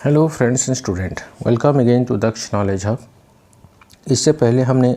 Hello friends and student, welcome again to Daksh knowledge hub. इससे पहले हमने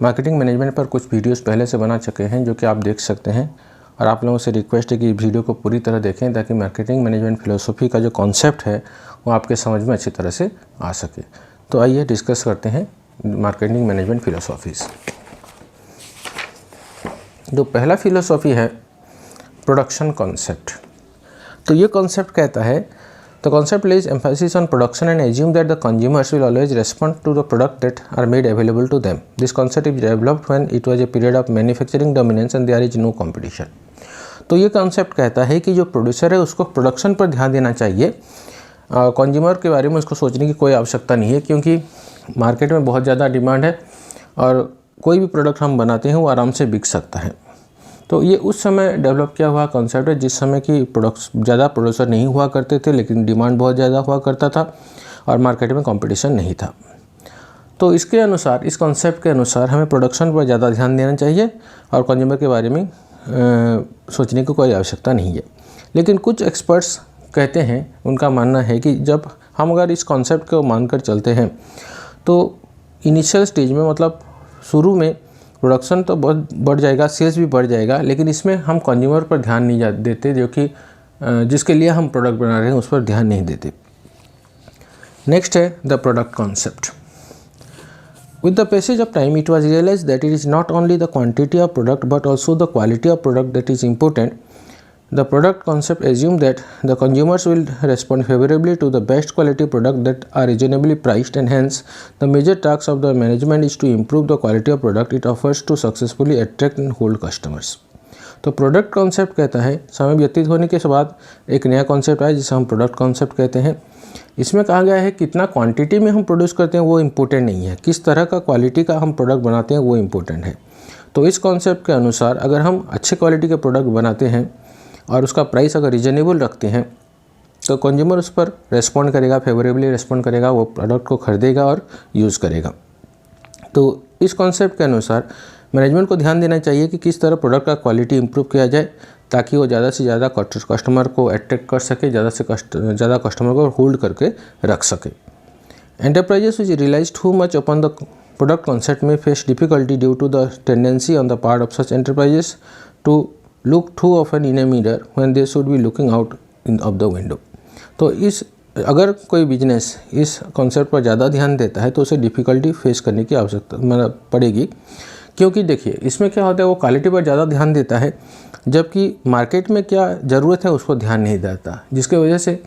मार्केटिंग मैनेजमेंट पर कुछ वीडियोस पहले से बना चुके हैं जो कि आप देख सकते हैं, और आप लोगों से रिक्वेस्ट है कि वीडियो को पूरी तरह देखें ताकि मार्केटिंग मैनेजमेंट फिलोसफी का जो कॉन्सेप्ट है वो आपके समझ में अच्छी तरह से आ सके। तो आइए डिस्कस करते हैं मार्केटिंग मैनेजमेंट फिलोसॉफीज़। जो पहला फिलोसॉफी है प्रोडक्शन कॉन्सेप्ट। तो ये कॉन्सेप्ट कहता है The concept lays emphasis on production and assume that the consumers will always respond to the product that are made available to them. This concept is developed when it was a period of manufacturing dominance and there is no competition. तो ये concept कहता है कि जो producer है उसको production पर ध्यान देना चाहिए। कंज्यूमर के बारे में उसको सोचने की कोई आवश्यकता नहीं है, क्योंकि मार्केट में बहुत ज़्यादा डिमांड है और कोई भी प्रोडक्ट हम बनाते हैं वो आराम से बिक सकता है। तो ये उस समय डेवलप किया हुआ कॉन्सेप्ट है जिस समय की ज़्यादा प्रोड्यूसर नहीं हुआ करते थे, लेकिन डिमांड बहुत ज़्यादा हुआ करता था और मार्केट में कंपटीशन नहीं था। तो इसके अनुसार, इस कॉन्सेप्ट के अनुसार हमें प्रोडक्शन पर ज़्यादा ध्यान देना चाहिए और कंज्यूमर के बारे में सोचने की कोई आवश्यकता नहीं है। लेकिन कुछ एक्सपर्ट्स कहते हैं, उनका मानना है कि जब हम अगर इस कॉन्सेप्ट को मानकर चलते हैं तो इनिशियल स्टेज में, मतलब शुरू में प्रोडक्शन तो बहुत बढ़ जाएगा, सेल्स भी बढ़ जाएगा, लेकिन इसमें हम कंज्यूमर पर ध्यान नहीं देते, जो कि जिसके लिए हम प्रोडक्ट बना रहे हैं उस पर ध्यान नहीं देते। नेक्स्ट है the product concept. With the passage of time it was realised that it is not only the quantity of product but also the quality of product that is important. The product concept assumes that the consumers will respond favorably to the best quality product that are reasonably priced, and hence the major task of the management is to improve the quality of product it offers to successfully attract and hold customers. तो product concept कहता है, समय व्यतीत होने के बाद एक नया कॉन्सेप्ट आया जिसे हम प्रोडक्ट कॉन्सेप्ट कहते हैं। इसमें कहा गया है कितना क्वांटिटी में हम प्रोड्यूस करते हैं वो इम्पोर्टेंट नहीं है, किस तरह का क्वालिटी का हम प्रोडक्ट बनाते हैं वो इम्पोर्टेंट है। तो इस कॉन्सेप्ट के अनुसार अगर हम अच्छे क्वालिटी के प्रोडक्ट बनाते हैं और उसका प्राइस अगर रीजनेबल रखते हैं तो कंज्यूमर उस पर रेस्पॉन्ड करेगा, फेवरेबली रेस्पॉन्ड करेगा, वो प्रोडक्ट को खरीदेगा और यूज़ करेगा। तो इस कॉन्सेप्ट के अनुसार मैनेजमेंट को ध्यान देना चाहिए कि किस तरह प्रोडक्ट का क्वालिटी इंप्रूव किया जाए ताकि वो ज़्यादा से ज़्यादा कस्टमर को अट्रैक्ट कर सके, ज़्यादा से ज़्यादा कस्टमर को होल्ड करके रख सके। Enterprises which realise too much upon the product concept may face difficulty due to the tendency on the part of such enterprises to look too often in a mirror when they should be looking out of the window। तो अगर कोई business इस concept पर ज़्यादा ध्यान देता है तो उसे डिफ़िकल्टी फेस करने की आवश्यकता पड़ेगी, क्योंकि देखिए इसमें क्या होता है, वो क्वालिटी पर ज़्यादा ध्यान देता है जबकि मार्केट में क्या ज़रूरत है उसको ध्यान नहीं देता, जिसके वजह से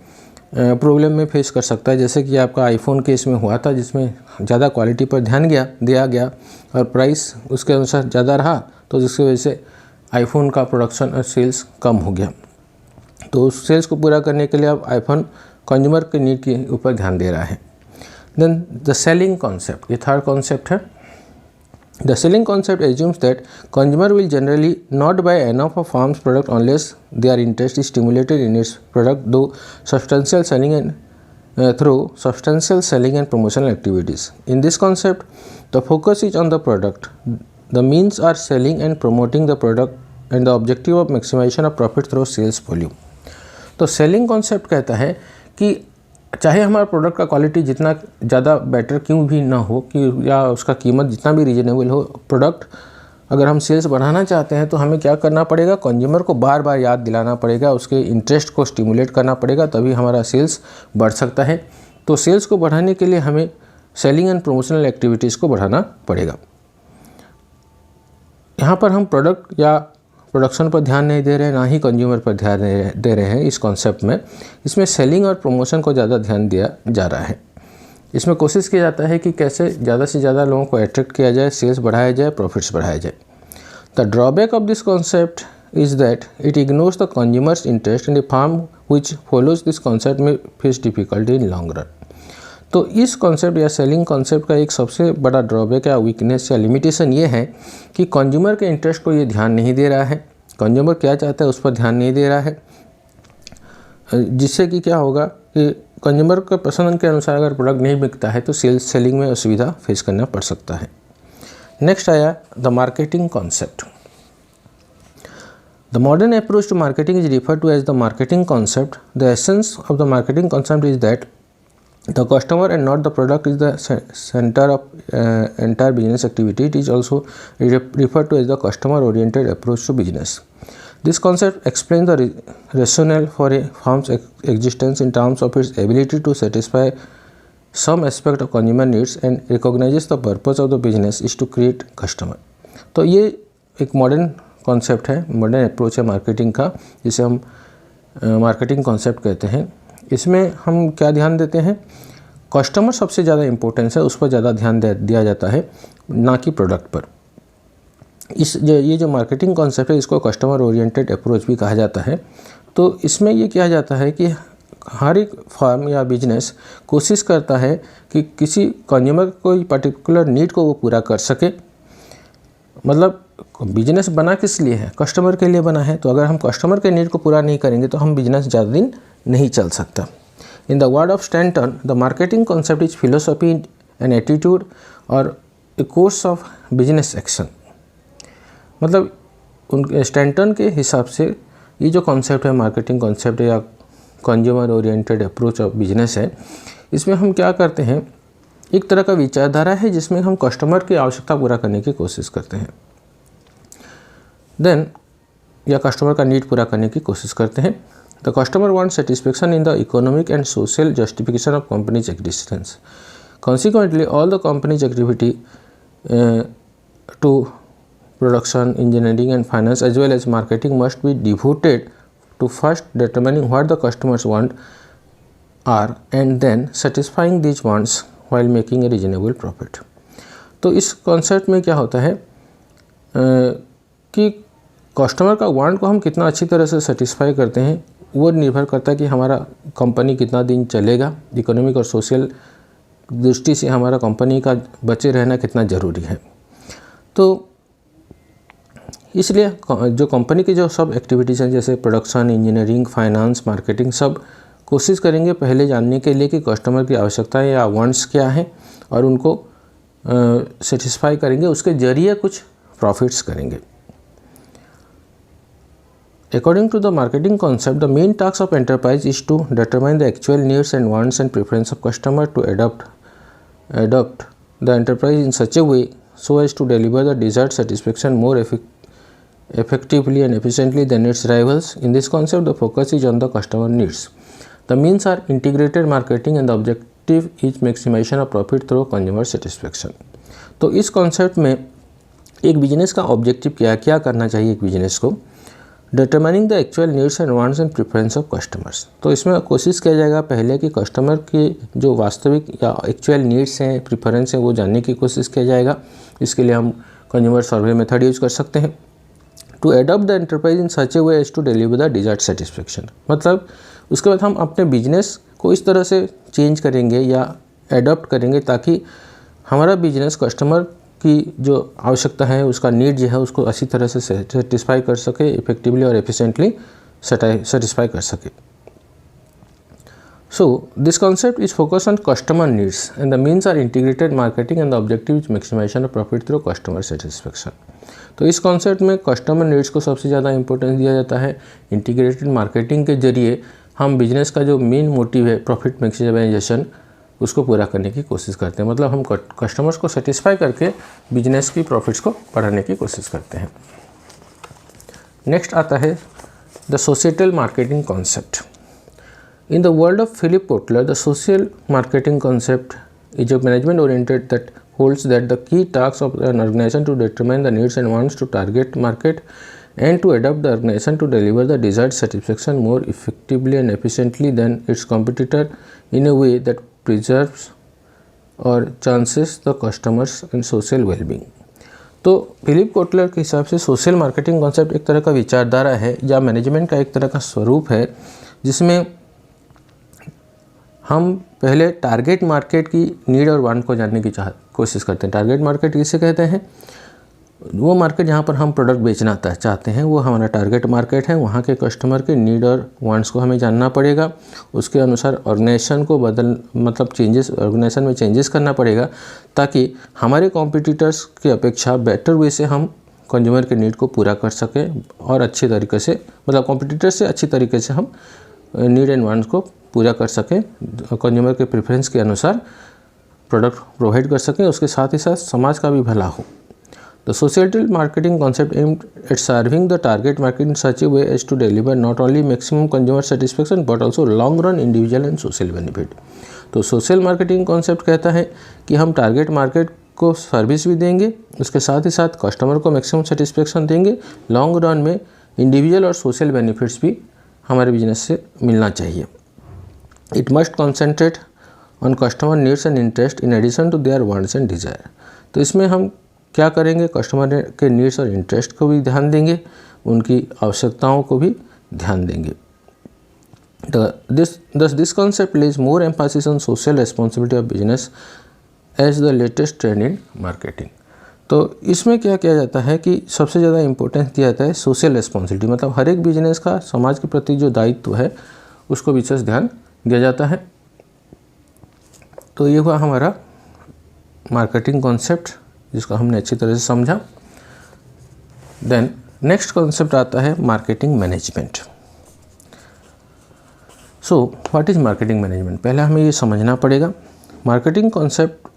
प्रॉब्लम में फेस कर सकता है। जैसे कि आपका आईफोन केस में हुआ था, जिसमें ज़्यादा क्वालिटी पर ध्यान दिया गया और प्राइस उसके अनुसार ज़्यादा रहा, तो जिसकी वजह से आईफोन का प्रोडक्शन और सेल्स कम हो गया। तो उस सेल्स को पूरा करने के लिए अब आईफोन कंज्यूमर के नीड के ऊपर ध्यान दे रहा है। देन द सेलिंग कॉन्सेप्ट, ये थर्ड कॉन्सेप्ट है। The selling concept assumes that consumer will generally not buy enough of firm's product unless their interest is stimulated in its product though substantial selling and through substantial selling and promotional activities. In this concept, the focus is on the product. The means are selling and promoting the product and the objective of maximization of profit through sales volume. तो selling concept कहता है कि चाहे हमारा product का quality जितना ज़्यादा better क्यों भी ना हो कि या उसका कीमत जितना भी रीजनेबल हो, प्रोडक्ट अगर हम सेल्स बढ़ाना चाहते हैं तो हमें क्या करना पड़ेगा, कंज्यूमर को बार बार याद दिलाना पड़ेगा, उसके इंटरेस्ट को स्टिमुलेट करना पड़ेगा, तभी हमारा सेल्स बढ़ सकता है। तो सेल्स को बढ़ाने के लिए हमें सेलिंग एंड प्रमोशनल एक्टिविटीज़ को बढ़ाना पड़ेगा। यहाँ पर हम प्रोडक्ट या प्रोडक्शन पर ध्यान नहीं दे रहे हैं, ना ही कंज्यूमर पर ध्यान दे रहे हैं। इस कॉन्सेप्ट में इसमें सेलिंग और प्रमोशन को ज़्यादा ध्यान दिया जा रहा है। इसमें कोशिश किया जाता है कि कैसे ज़्यादा से ज़्यादा लोगों को अट्रैक्ट किया जाए, सेल्स बढ़ाया जाए, प्रॉफिट्स बढ़ाया जाए। The drawback of this concept is that it ignores the consumers interest in the firm which follows this concept may face difficulty in long run. तो इस कॉन्सेप्ट या सेलिंग कॉन्सेप्ट का एक सबसे बड़ा ड्रॉबैक या वीकनेस या लिमिटेशन ये है कि कंज्यूमर के इंटरेस्ट को ये ध्यान नहीं दे रहा है, कंज्यूमर क्या चाहता है उस पर ध्यान नहीं दे रहा है, जिससे कि क्या होगा कि कंज्यूमर के पसंद के अनुसार अगर प्रोडक्ट नहीं बिकता है तो सेलिंग में असुविधा फेस करना पड़ सकता है। नेक्स्ट आया the marketing concept. The modern approach to marketing is referred to as the marketing concept. The essence of the marketing concept is that The customer and not the product is the center of entire business activity. It is also referred to as the customer-oriented approach to business. This concept explains the rationale for a firm's existence in terms of its ability to satisfy some aspect of consumer needs and recognizes the purpose of the business is to create customer. तो ये एक modern concept है, modern approach है marketing का, जिसे हम marketing concept कहते हैं। इसमें हम क्या ध्यान देते हैं, कस्टमर सबसे ज़्यादा इम्पोर्टेंस है, उस पर ज़्यादा ध्यान दिया जाता है, ना कि प्रोडक्ट पर। ये जो मार्केटिंग कॉन्सेप्ट है इसको कस्टमर ओरिएंटेड अप्रोच भी कहा जाता है। तो इसमें ये किया जाता है कि हर एक फर्म या बिजनेस कोशिश करता है कि किसी कंज्यूमर कोई पर्टिकुलर नीड को वो पूरा कर सके। मतलब बिजनेस बना किस लिए है, कस्टमर के लिए बना है। तो अगर हम कस्टमर के नीड को पूरा नहीं करेंगे तो हम बिजनेस ज़्यादा दिन नहीं चल सकता। In the word of Stanton, the marketing concept is philosophy and attitude और ए कोर्स ऑफ बिजनेस एक्शन। मतलब उनके स्टैंटन के हिसाब से ये जो कॉन्सेप्ट है, मार्केटिंग कॉन्सेप्ट या consumer oriented approach of business है, इसमें हम क्या करते हैं, एक तरह का विचारधारा है जिसमें हम कस्टमर की आवश्यकता पूरा करने की कोशिश करते हैं, देन या कस्टमर का नीड पूरा करने की कोशिश करते हैं। The customer want satisfaction in the economic and social justification of companies existence. Consequently all the companies activity to production, engineering and finance as well as marketing must be devoted to first determining what the customers want are and then satisfying these wants while making a reasonable profit। तो इस concept में क्या होता है कि customer का want को हम कितना अच्छी तरह से सेटिस्फाई करते हैं, वो निर्भर करता है कि हमारा कंपनी कितना दिन चलेगा। इकोनॉमिक और सोशल दृष्टि से हमारा कंपनी का बचे रहना कितना ज़रूरी है। तो इसलिए जो कंपनी की जो सब एक्टिविटीज़ हैं, जैसे प्रोडक्शन, इंजीनियरिंग, फाइनेंस, मार्केटिंग, सब कोशिश करेंगे पहले जानने के लिए कि कस्टमर की आवश्यकताएं या वांट्स क्या हैं और उनको सेटिस्फाई करेंगे, उसके जरिए कुछ प्रॉफिट्स करेंगे। According to the marketing concept, the main task of enterprise is to determine the actual needs and wants and preference of customer to adopt the enterprise in such a way so as to deliver the desired satisfaction more effectively and efficiently than its rivals. In this concept, the focus is on the customer needs. The means are integrated marketing and the objective is maximization of profit through consumer satisfaction. तो इस concept में एक business का objective क्या करना चाहिए एक business को, determining the actual needs and wants and preference of customers. तो इसमें कोशिश किया जाएगा पहले कि कस्टमर के जो वास्तविक या एक्चुअल नीड्स हैं, प्रेफरेंस हैं, वो जानने की कोशिश किया जाएगा। इसके लिए हम कंज्यूमर सर्वे मेथड यूज कर सकते हैं। To adopt the enterprise in such a way as to deliver the desired satisfaction, मतलब उसके बाद हम अपने बिजनेस को इस तरह से चेंज करेंगे या एडॉप्ट करेंगे ताकि हमारा बिजनेस कस्टमर की जो आवश्यकता है, उसका नीड जो है, उसको अच्छी तरह से सेटिस्फाई कर सके, इफेक्टिवली और एफिशिएंटली सेटिस्फाई कर सके। So this concept is focused on customer needs and the means are integrated marketing and the objective is maximization of profit through customer satisfaction। तो इस कॉन्सेप्ट में कस्टमर नीड्स को सबसे ज़्यादा इंपॉर्टेंस दिया जाता है। इंटीग्रेटेड मार्केटिंग के जरिए हम बिजनेस का जो मेन मोटिव है प्रॉफिट मैक्सिमाइजेशन, उसको पूरा करने की कोशिश करते हैं। मतलब हम कस्टमर्स को सेटिस्फाई करके बिजनेस की प्रॉफिट्स को बढ़ाने की कोशिश करते हैं। नेक्स्ट आता है the societal marketing concept. In the world of Philip Kotler, the social marketing concept is a management oriented that holds that the key tasks of an organization to determine the needs and wants to target market and to adapt the organization to deliver the desired satisfaction more effectively and efficiently than its competitor in a way that preserves or chances the customers and social well-being। तो Philip Kotler के हिसाब से social marketing concept एक तरह का विचारधारा है या मैनेजमेंट का एक तरह का स्वरूप है, जिसमें हम पहले टारगेट मार्केट की नीड और वांट को जानने की कोशिश करते हैं। टारगेट मार्केट किसे कहते हैं? वो मार्केट जहाँ पर हम प्रोडक्ट बेचना चाहते हैं, वो हमारा टारगेट मार्केट है। वहाँ के कस्टमर के नीड और वांट्स को हमें जानना पड़ेगा। उसके अनुसार ऑर्गेनाइजेशन को ऑर्गेनाइजेशन में चेंजेस करना पड़ेगा ताकि हमारे कॉम्पिटिटर्स की अपेक्षा बेटर वे से हम कंज्यूमर के नीड को पूरा कर सकें और अच्छे तरीके से, मतलब कॉम्पिटिटर से अच्छी तरीके से हम नीड एंड वांट्स को पूरा कर सकें, कंज्यूमर के प्रेफरेंस के अनुसार प्रोडक्ट प्रोवाइड कर सकें, उसके साथ ही साथ समाज का भी भला हो। The societal marketing concept aimed at serving the target market in such a way as to deliver not only maximum consumer satisfaction but also long run individual and social benefit. तो सोशल मार्केटिंग कॉन्सेप्ट कहता है कि हम target market को service भी देंगे, उसके साथ ही साथ कस्टमर को मैक्सिमम सेटिस्फेक्शन देंगे, लॉन्ग रन में इंडिविजुअल और सोशल बेनिफिट्स भी हमारे बिजनेस से मिलना चाहिए। It must concentrate on customer needs and interest in addition to their wants and desire. तो इसमें हम क्या करेंगे, कस्टमर के नीड्स और इंटरेस्ट को भी ध्यान देंगे, उनकी आवश्यकताओं को भी ध्यान देंगे। This concept lays more emphasis on social responsibility of business as the latest trend in marketing. तो इसमें क्या किया जाता है कि सबसे ज़्यादा इम्पोर्टेंस दिया जाता है सोशल रेस्पॉन्सिबिलिटी, मतलब हर एक बिजनेस का समाज के प्रति जो दायित्व है उसको विशेष ध्यान दिया जाता है। तो ये हुआ हमारा मार्केटिंग कॉन्सेप्ट जिसको हमने अच्छी तरह से समझा। देन नेक्स्ट कॉन्सेप्ट आता है marketing management. So what is marketing management, पहले हमें ये समझना पड़ेगा। Marketing concept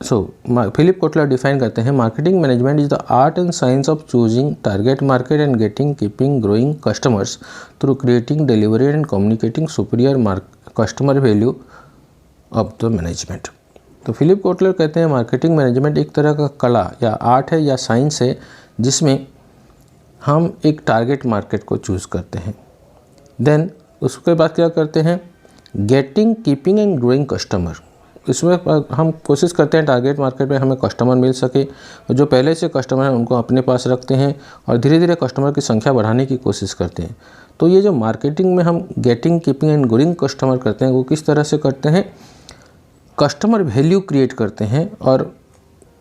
Philip Kotler define करते हैं, marketing management is the art and science of choosing target market and getting keeping growing customers through creating delivery and communicating superior customer value of the management. तो Philip Kotler कहते हैं marketing management एक तरह का कला या art है या साइंस है जिसमें हम एक टारगेट मार्केट को चूज़ करते हैं, देन उसके बाद क्या करते हैं, getting keeping and growing customer. इसमें हम कोशिश करते हैं टारगेट मार्केट में हमें कस्टमर मिल सके, जो पहले से कस्टमर हैं उनको अपने पास रखते हैं और धीरे धीरे कस्टमर की संख्या बढ़ाने की कोशिश करते हैं। तो ये जो मार्केटिंग में हम getting keeping and growing customer करते हैं वो किस तरह से करते हैं, कस्टमर वैल्यू क्रिएट करते हैं और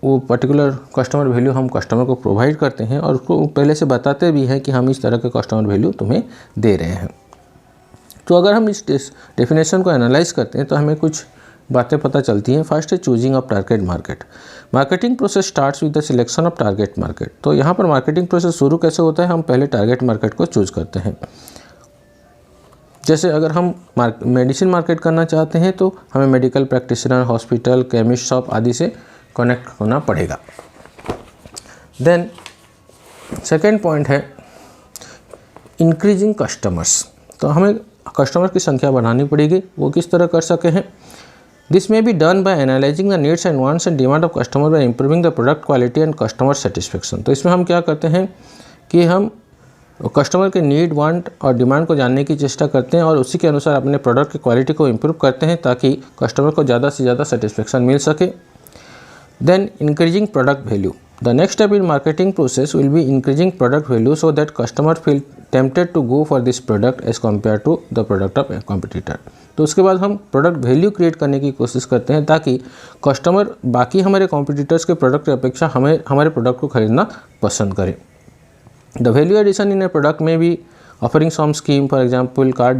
वो पर्टिकुलर कस्टमर वैल्यू हम कस्टमर को प्रोवाइड करते हैं और उसको पहले से बताते भी हैं कि हम इस तरह के कस्टमर वैल्यू तुम्हें दे रहे हैं। तो अगर हम इस डेफिनेशन को एनालाइज करते हैं तो हमें कुछ बातें पता चलती हैं। फर्स्ट है choosing of target market. Marketing process starts with the selection of target market. तो यहाँ पर मार्केटिंग प्रोसेस शुरू कैसे होता है, हम पहले टारगेट मार्केट को चूज करते हैं। जैसे अगर हम मेडिसिन मार्केट करना चाहते हैं तो हमें medical practitioner, hospital, chemist shop आदि से कनेक्ट होना पड़ेगा। देन सेकेंड पॉइंट है इंक्रीजिंग कस्टमर्स। तो हमें कस्टमर की संख्या बढ़ानी पड़ेगी, वो किस तरह कर सके हैं, this may be done by analysing the needs and wants and demand of customer bye improving the product quality and customer satisfaction. तो इसमें हम क्या करते हैं कि हम कस्टमर के नीड, वांट और डिमांड को जानने की चेष्टा करते हैं और उसी के अनुसार अपने प्रोडक्ट की क्वालिटी को इम्प्रूव करते हैं ताकि कस्टमर को ज़्यादा से ज़्यादा सेटिस्फेक्शन मिल सके। Then increasing product value. The next step in marketing process will be increasing product value so that customer feel tempted to go for this product as compared to the product of a competitor। तो उसके बाद हम product value create करने की कोशिश करते हैं ताकि कस्टमर बाकी हमारे कॉम्पिटिटर्स के प्रोडक्ट की अपेक्षा हमारे प्रोडक्ट को खरीदना पसंद करें। The value addition in a product may be offering some scheme, for example car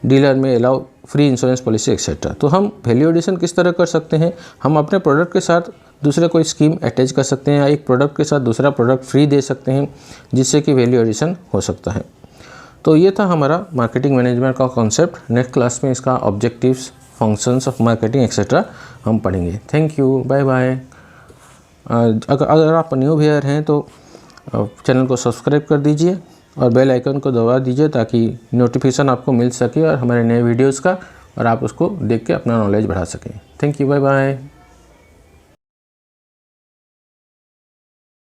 dealer may allow free insurance policy etcetera. तो हम वैल्यू एडिशन किस तरह कर सकते हैं, हम अपने प्रोडक्ट के साथ दूसरे कोई स्कीम अटैच कर सकते हैं या एक प्रोडक्ट के साथ दूसरा प्रोडक्ट फ्री दे सकते हैं जिससे कि वैल्यू एडिशन हो सकता है। तो ये था हमारा मार्केटिंग मैनेजमेंट का कॉन्सेप्ट। नेक्स्ट क्लास में इसका objectives, functions of marketing etcetera हम पढ़ेंगे। Thank you, bye bye. अगर आप न्यू व्यूअर हैं तो चैनल को सब्सक्राइब कर दीजिए और बेल आइकन को दबा दीजिए ताकि नोटिफिकेशन आपको मिल सके और हमारे नए वीडियोज़ का, और आप उसको देख के अपना नॉलेज बढ़ा सकें। Thank you, bye bye.